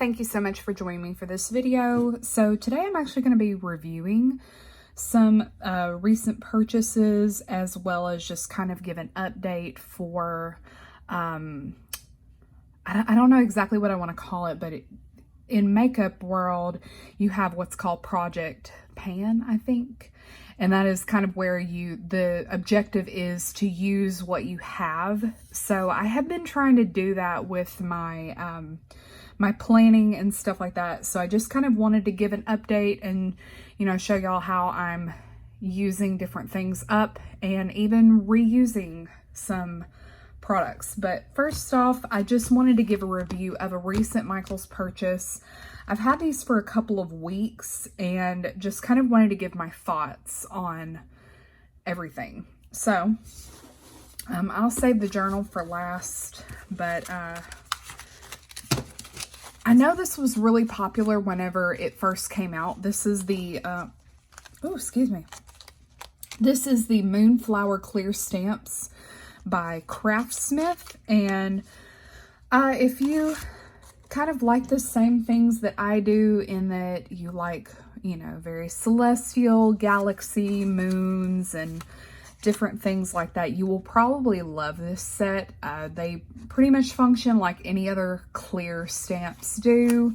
thank you so much for joining me for this video. So today I'm actually going to be reviewing some recent purchases, as well as just kind of give an update for, I don't know exactly what I want to call it, but in makeup world, you have what's called Project Pan, I think. And that is kind of where the objective is to use what you have. So I have been trying to do that with my, my planning and stuff like that. So I just kind of wanted to give an update and, you know, show y'all how I'm using different things up and even reusing some products. But first off, I just wanted to give a review of a recent Michaels purchase. I've had these for a couple of weeks and just kind of wanted to give my thoughts on everything. So I'll save the journal for last, but I know this was really popular whenever it first came out. This is the, This is the Moonflower Clear Stamps by Craftsmith. And if you kind of like the same things that I do, in that you like, you know, very celestial, galaxy, moons, and different things like that, you will probably love this set. They pretty much function like any other clear stamps do.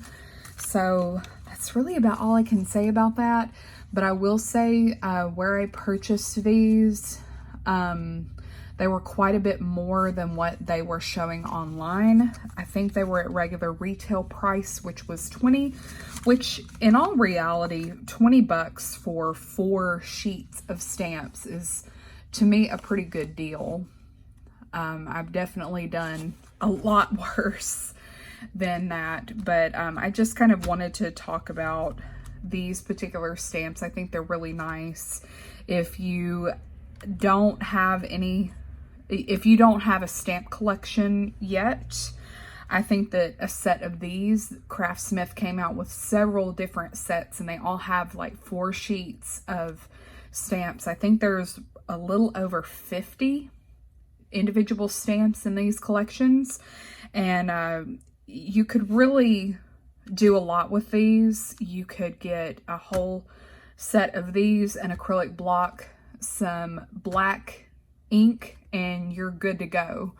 So that's really about all I can say about that. But I will say where I purchased these, they were quite a bit more than what they were showing online. I think they were at regular retail price, which was $20, which in all reality, $20 for 4 sheets of stamps is, to me, a pretty good deal. I've definitely done a lot worse than that, but I just kind of wanted to talk about these particular stamps. I think they're really nice. If you don't have a stamp collection yet, I think that a set of these, Craftsmith came out with several different sets, and they all have like 4 sheets of stamps. I think there's a little over 50 individual stamps in these collections, and you could really do a lot with these. You could get a whole set of these, an acrylic block, some black ink, and you're good to go.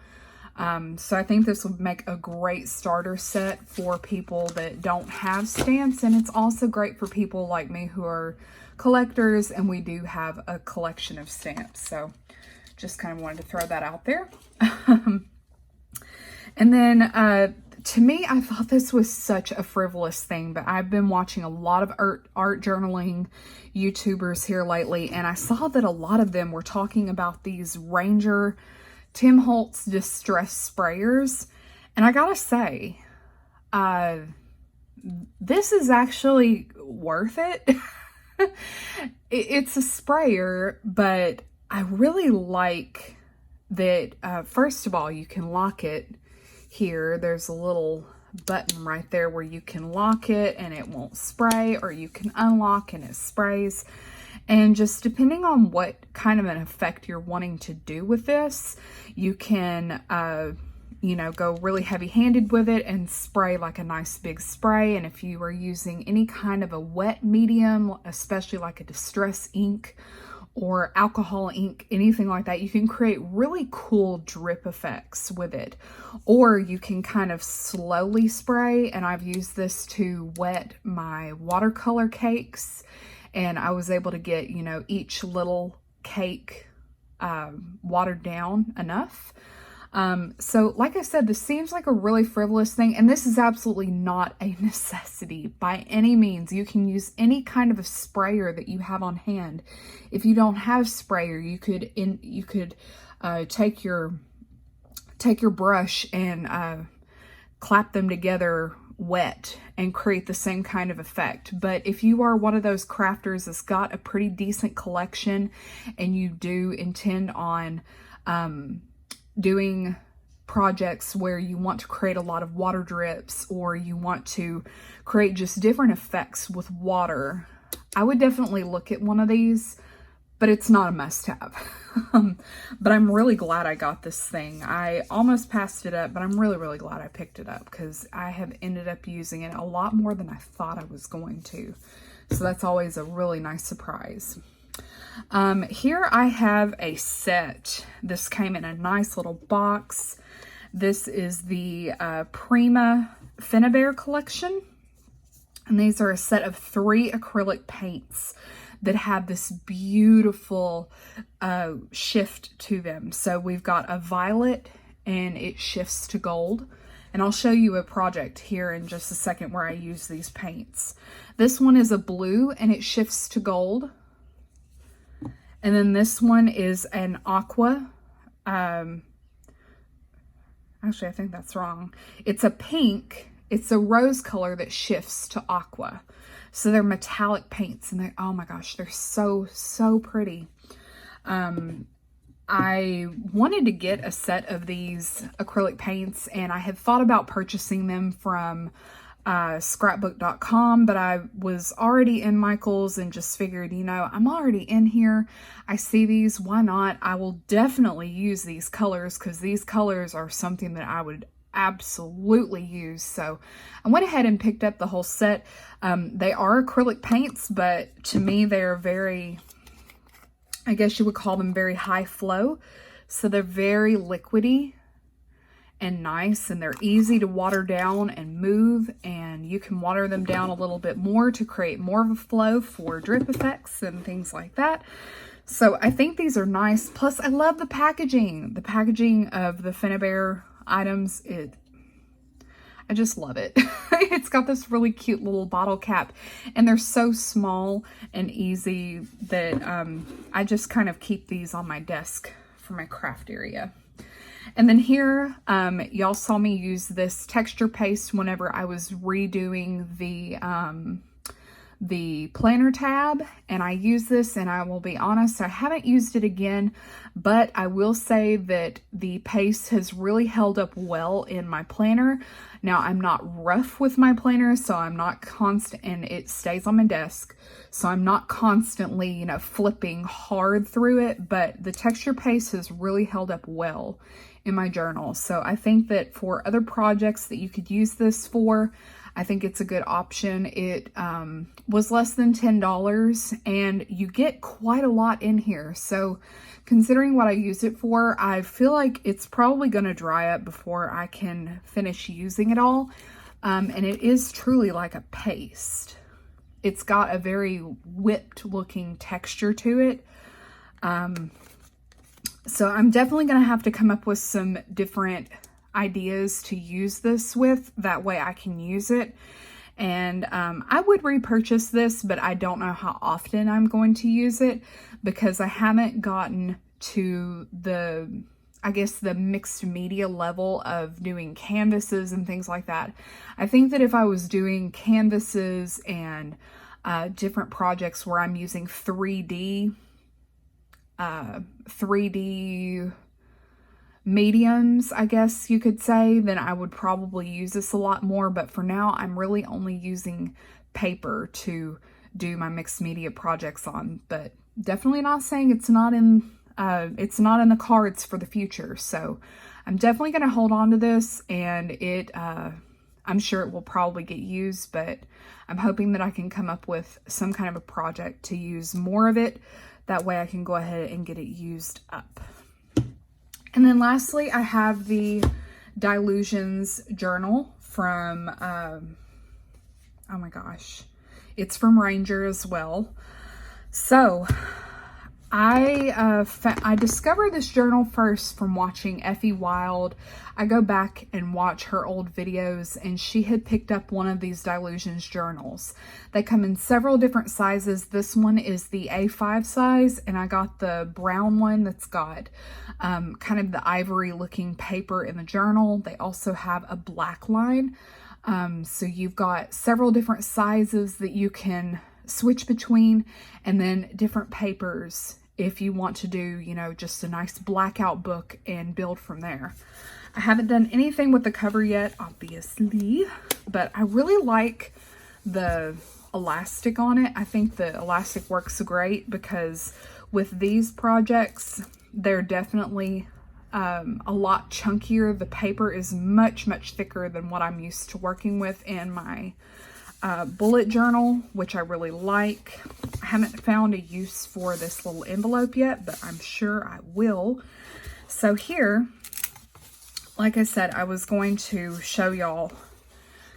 So I think this would make a great starter set for people that don't have stamps, and it's also great for people like me who are collectors, and we do have a collection of stamps. So just kind of wanted to throw that out there. And then to me, I thought this was such a frivolous thing, but I've been watching a lot of art journaling YouTubers here lately, and I saw that a lot of them were talking about these Ranger Tim Holtz Distress Sprayers. And I gotta say, this is actually worth it. It's a sprayer, but I really like that, first of all, you can lock it here. There's a little button right there where you can lock it and it won't spray, or you can unlock and it sprays. And just depending on what kind of an effect you're wanting to do with this, you can, you know, go really heavy-handed with it and spray like a nice big spray. And if you are using any kind of a wet medium, especially like a distress ink or alcohol ink, anything like that, you can create really cool drip effects with it. Or you can kind of slowly spray, and I've used this to wet my watercolor cakes, and I was able to get, you know, each little cake watered down enough. So like I said, this seems like a really frivolous thing, and this is absolutely not a necessity by any means. You can use any kind of a sprayer that you have on hand. If you don't have sprayer, you could take your brush and clap them together wet and create the same kind of effect. But if you are one of those crafters that's got a pretty decent collection, and you do intend on doing projects where you want to create a lot of water drips, or you want to create just different effects with water, I would definitely look at one of these. but it's not a must-have. But I'm really glad I got this thing. I almost passed it up, but I'm really, really glad I picked it up because I have ended up using it a lot more than I thought I was going to. So that's always a really nice surprise. Here I have a set. This came in a nice little box. This is the Prima Finnabair collection. And these are a set of 3 acrylic paints that have this beautiful shift to them. So we've got a violet and it shifts to gold. And I'll show you a project here in just a second where I use these paints. This one is a blue and it shifts to gold. And then this one is an aqua. Actually, I think that's wrong. It's a pink. It's a rose color that shifts to aqua. So they're metallic paints and they, oh my gosh, they're so, so pretty. I wanted to get a set of these acrylic paints and I had thought about purchasing them from scrapbook.com, but I was already in Michael's and just figured, you know, I'm already in here. I see these, why not? I will definitely use these colors because these colors are something that I would absolutely use. So I went ahead and picked up the whole set. They are acrylic paints, but to me they're very, I guess you would call them very high flow. So they're very liquidy and nice, and they're easy to water down and move, and you can water them down a little bit more to create more of a flow for drip effects and things like that. So I think these are nice. Plus I love the packaging. The packaging of the Finnabair items, I just love it. It's got this really cute little bottle cap and they're so small and easy that I just kind of keep these on my desk for my craft area. And then here, y'all saw me use this texture paste whenever I was redoing the planner tab, and I use this, and I will be honest, I haven't used it again, but I will say that the paste has really held up well in my planner. Now I'm not rough with my planner, so I'm not constant, and it stays on my desk, so I'm not constantly, you know, flipping hard through it, but the texture paste has really held up well in my journal. So I think that for other projects that you could use this for, I think it's a good option. It was less than $10 and you get quite a lot in here. So considering what I use it for, I feel like it's probably going to dry up before I can finish using it all. And it is truly like a paste. It's got a very whipped looking texture to it. So I'm definitely going to have to come up with some different ideas to use this with. That way I can use it. And I would repurchase this, but I don't know how often I'm going to use it because I haven't gotten to the, I guess, the mixed media level of doing canvases and things like that. I think that if I was doing canvases and different projects where I'm using 3D mediums, I guess you could say, then I would probably use this a lot more. But for now, I'm really only using paper to do my mixed media projects on. But definitely not saying it's not in the cards for the future. So I'm definitely going to hold on to this, and I'm sure it will probably get used, but I'm hoping that I can come up with some kind of a project to use more of it. That way I can go ahead and get it used up. And then lastly, I have the Dylusions journal from, oh my gosh, it's from Ranger as well. So I discovered this journal first from watching Effie Wild. I go back and watch her old videos, and she had picked up one of these Dylusions journals. They come in several different sizes. This one is the A5 size, and I got the brown one that's got kind of the ivory looking paper in the journal. They also have a black line. So you've got several different sizes that you can switch between, and then different papers if you want to do, you know, just a nice blackout book and build from there. I haven't done anything with the cover yet, obviously, but I really like the elastic on it. I think the elastic works great because with these projects, they're definitely a lot chunkier. The paper is much, much thicker than what I'm used to working with in my bullet journal, which I really like. I haven't found a use for this little envelope yet, but I'm sure I will. So here, like I said, I was going to show y'all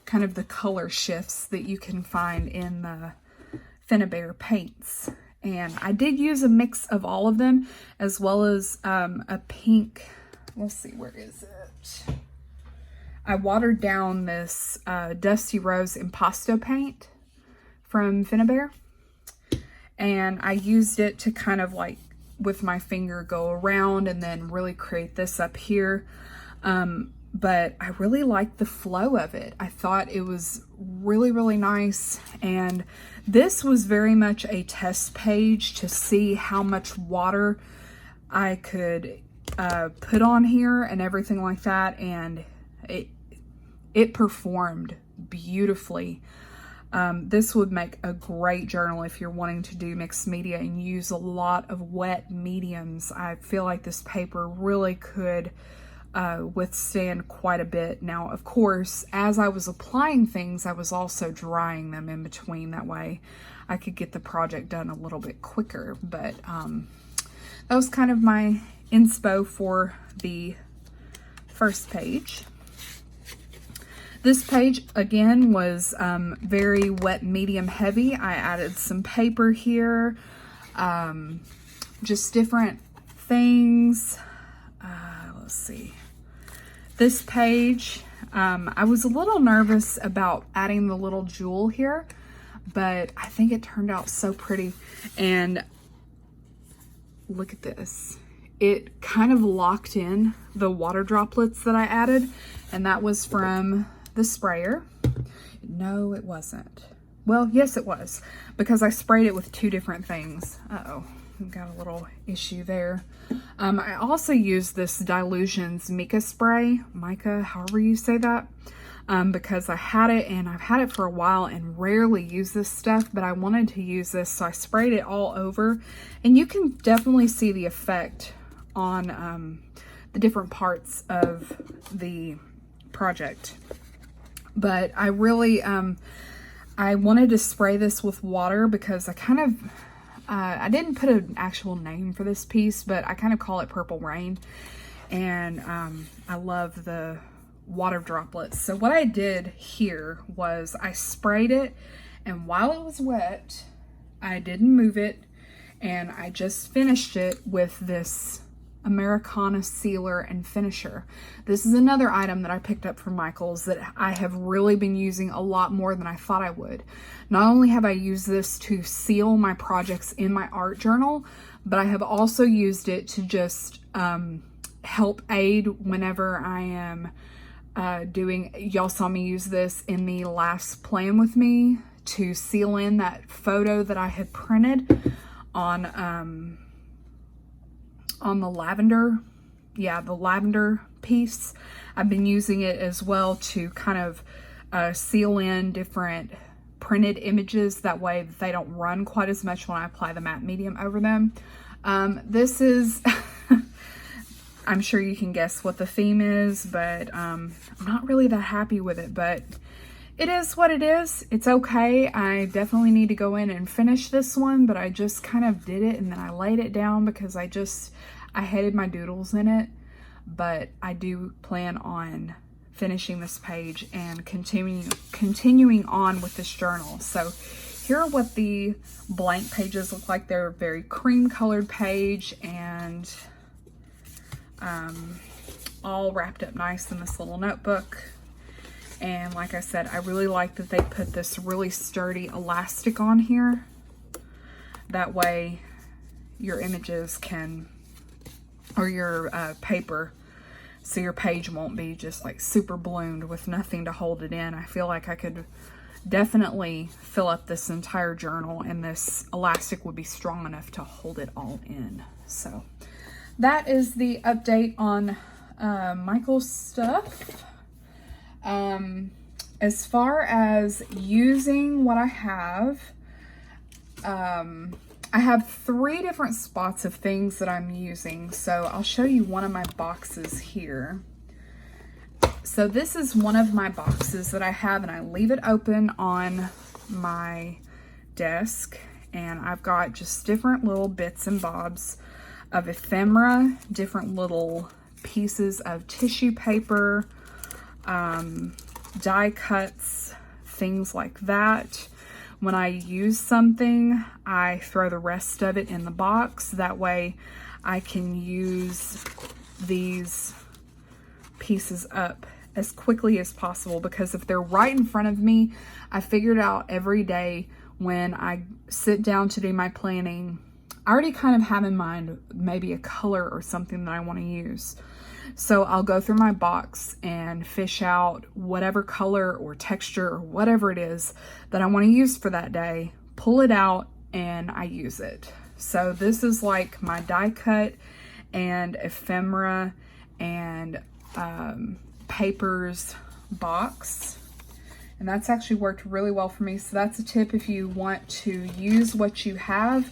kind of the color shifts that you can find in the Finnabair paints. And I did use a mix of all of them, as well as a pink, let's see, where is it? I watered down this Dusty Rose Impasto paint from Finnabair. And I used it to kind of like, with my finger, go around and then really create this up here. But I really liked the flow of it. I thought it was really, really nice. And this was very much a test page to see how much water I could put on here and everything like that. And it performed beautifully. This would make a great journal if you're wanting to do mixed media and use a lot of wet mediums. I feel like this paper really could withstand quite a bit. Now, of course, as I was applying things, I was also drying them in between. That way I could get the project done a little bit quicker. But that was kind of my inspo for the first page. This page, again, was very wet, medium, heavy. I added some paper here, just different things. Let's see. This page, I was a little nervous about adding the little jewel here, but I think it turned out so pretty. And look at this. It kind of locked in the water droplets that I added, and that was from the sprayer. No, it wasn't. Well, yes, it was, because I sprayed it with two different things. Uh-oh. Got a little issue there. I also used this Dylusions Mica spray, however you say that, because I had it and I've had it for a while and rarely use this stuff, but I wanted to use this, so I sprayed it all over, and you can definitely see the effect on the different parts of the project. But I really, I wanted to spray this with water because I kind of, I didn't put an actual name for this piece, but I kind of call it Purple Rain. And I love the water droplets. So what I did here was I sprayed it, and while it was wet, I didn't move it, and I just finished it with this Americana sealer and finisher. This is another item that I picked up from Michaels that I have really been using a lot more than I thought I would. Not only have I used this to seal my projects in my art journal, but I have also used it to just help aid whenever I am doing, y'all saw me use this in the last Plan With Me to seal in that photo that I had printed on the lavender, the lavender piece. I've been using it as well to kind of seal in different printed images. That way they don't run quite as much when I apply the matte medium over them. This is, I'm sure you can guess what the theme is, but I'm not really that happy with it, but it is what it is. It's okay. I definitely need to go in and finish this one, but I just kind of did it and then I laid it down because I headed my doodles in it. But I do plan on finishing this page and continuing on with this journal. So here are what the blank pages look like. They're a very cream colored page and all wrapped up nice in this little notebook. And like I said, I really like that they put this really sturdy elastic on here. That way your images can, or your paper, so your page won't be just like super ballooned with nothing to hold it in. I feel like I could definitely fill up this entire journal and this elastic would be strong enough to hold it all in. So that is the update on Michael's stuff. As far as using what I have, I have 3 different spots of things that I'm using. So I'll show you one of my boxes here. So this is one of my boxes that I have, and I leave it open on my desk. And I've got just different little bits and bobs of ephemera, different little pieces of tissue paper, die cuts, things like that. When I use something, I throw the rest of it in the box. That way I can use these pieces up as quickly as possible, because if they're right in front of me, I figured out every day when I sit down to do my planning, I already kind of have in mind maybe a color or something that I want to use. So I'll go through my box and fish out whatever color or texture or whatever it is that I want to use for that day, pull it out, and I use it. So this is like my die cut and ephemera and papers box. And that's actually worked really well for me. So that's a tip if you want to use what you have.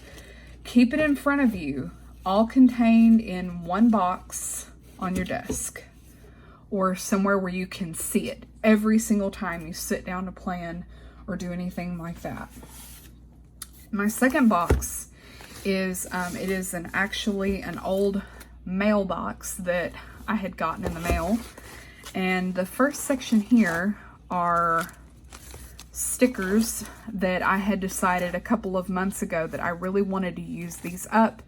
Keep it in front of you, all contained in one box on your desk or somewhere where you can see it every single time you sit down to plan or do anything like that. My second box is, it is actually an old mailbox that I had gotten in the mail. And the first section here are stickers that I had decided a couple of months ago that I really wanted to use these up.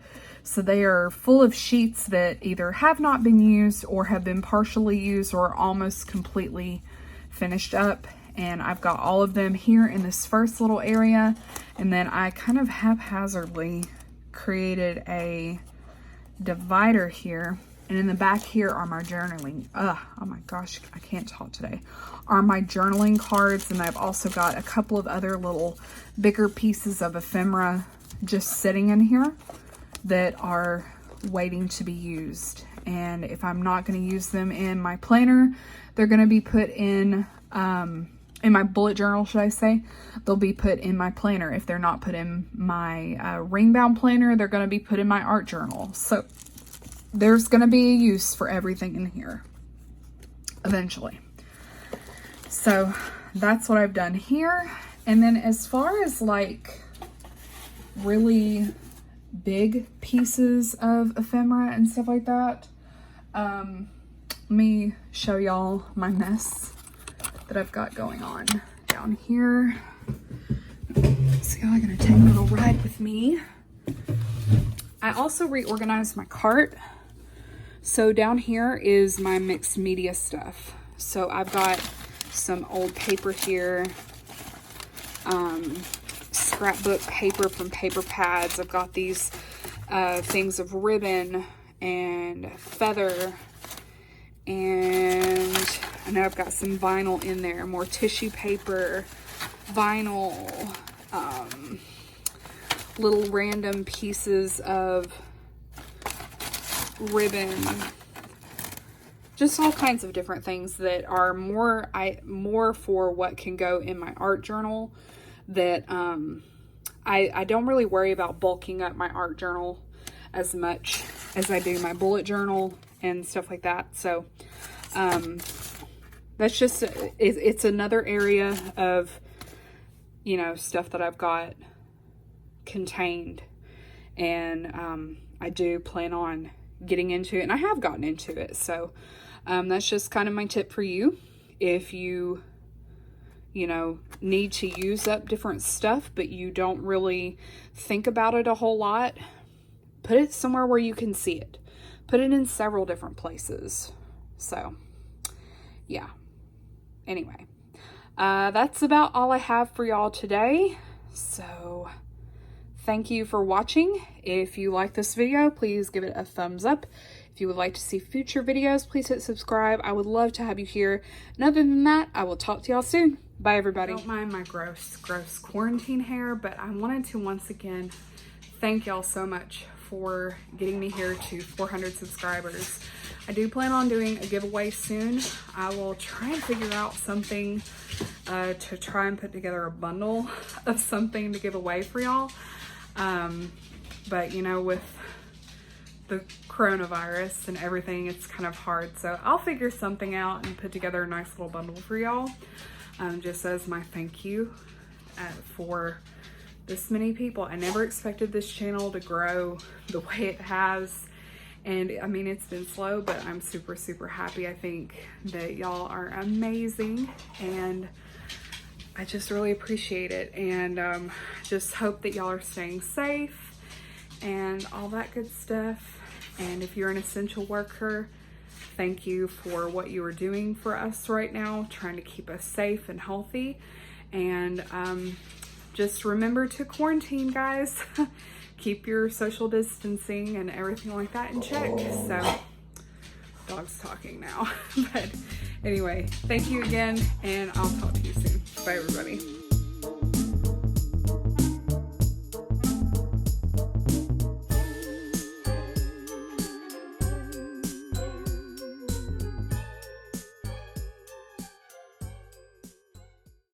So they are full of sheets that either have not been used or have been partially used or almost completely finished up. And I've got all of them here in this first little area. And then I kind of haphazardly created a divider here. And in the back here are my journaling. Oh my gosh, I can't talk today. Are my journaling cards. And I've also got a couple of other little bigger pieces of ephemera just sitting in here that are waiting to be used. And if I'm not going to use them in my planner, they're going to be put in my bullet journal, should I say. They'll be put in my planner. If they're not put in my ring bound planner, they're going to be put in my art journal. So there's going to be a use for everything in here eventually. So that's what I've done here. And then as far as like really big pieces of ephemera and stuff like that, let me show y'all my mess that I've got going on down here. So y'all are going to take a little ride with me. I also reorganized my cart. So down here is my mixed media stuff. So I've got some old paper here, scrapbook paper from paper pads. I've got these things of ribbon and feather, and I know I've got some vinyl in there, more tissue paper, vinyl, little random pieces of ribbon, just all kinds of different things that are more for what can go in my art journal. That I don't really worry about bulking up my art journal as much as I do my bullet journal and stuff like that. So that's just, it's another area of, you know, stuff that I've got contained, and I do plan on getting into it, and I have gotten into it. So that's just kind of my tip for you. If you know, need to use up different stuff, but you don't really think about it a whole lot, put it somewhere where you can see it. Put it in several different places. So yeah, anyway, that's about all I have for y'all today. So thank you for watching. If you like this video, please give it a thumbs up. If you would like to see future videos, please hit subscribe. I would love to have you here. And other than that, I will talk to y'all soon. Bye, everybody. Don't mind my gross quarantine hair, but I wanted to once again thank y'all so much for getting me here to 400 subscribers. I do plan on doing a giveaway soon. I will try and figure out something to try and put together a bundle of something to give away for y'all. But you know, with the coronavirus and everything, it's kind of hard. So I'll figure something out and put together a nice little bundle for y'all, just as my thank you for this many people. I never expected this channel to grow the way it has. And I mean, it's been slow, but I'm super, super happy. I think that y'all are amazing, and I just really appreciate it. And just hope that y'all are staying safe and all that good stuff. And if you're an essential worker, thank you for what you are doing for us right now, trying to keep us safe and healthy. And just remember to quarantine, guys. Keep your social distancing and everything like that in check. So, dog's talking now. But anyway, thank you again, and I'll talk to you soon. Bye, everybody.